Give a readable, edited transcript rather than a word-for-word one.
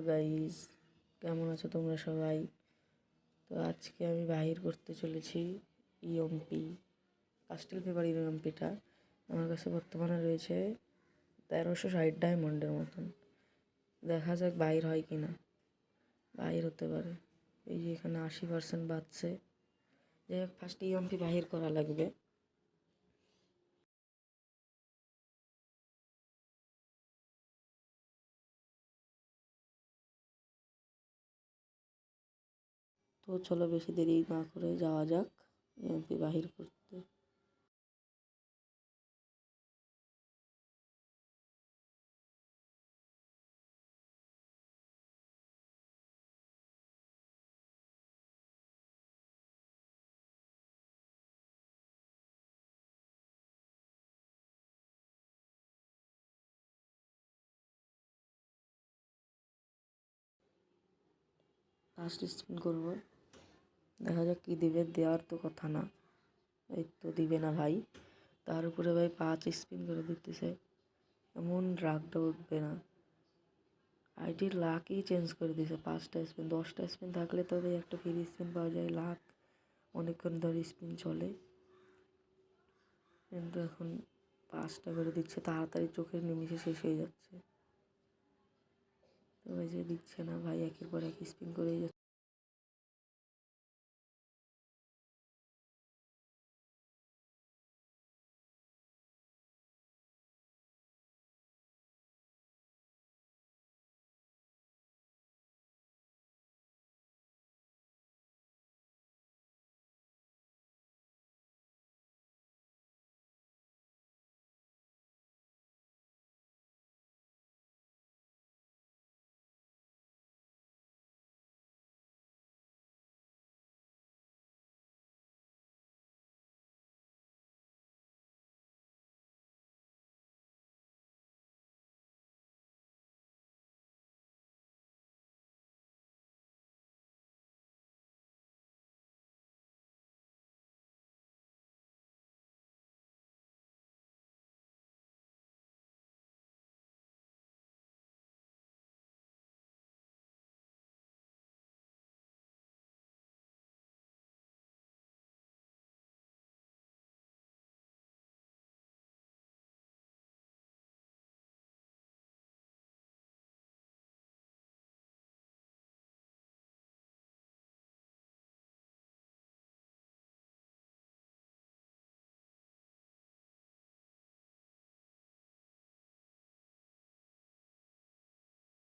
Guys, কেমন আছো তোমরা সবাই? তো আজকে আমি বাহির করতে চলেছি ইএমপি, কাস্টেল পেপার ইএমপিটা আমার কাছে বর্তমানে রয়েছে 1360 ডায়মন্ডের মতন। দেখা যাক বাহির হয় কি না। বাহির হতে পারে। এই যে এখানে 80% বাজছে। যাই হোক, ফার্স্ট ইএমপি বাহির করা লাগবে। তো চলো বেশি দেরি না করে যাওয়া যাক ইএমপি বাহির করতে। ফার্স্ট স্পিন করব, দেখা যাক কী দিবে। দেওয়ার তো কথা না, এই তো দিবে না ভাই। তার উপরে ভাই 5 স্পিন করে দিতেছে, এমন রাগটা উঠবে না। আইডির লাকই চেঞ্জ করে দিয়েছে। 5টা স্পিন, 10টা স্পিন থাকলে তবে একটা ফ্রি স্পিন পাওয়া যায়, লাক অনেকক্ষণ ধরে স্পিন চলে। কিন্তু এখন 5টা করে দিচ্ছে, তাড়াতাড়ি চোখের নিমিষে শেষ হয়ে যাচ্ছে। তো ওই যে দিচ্ছে না ভাই, একের পর এক স্পিন করেই যাচ্ছে।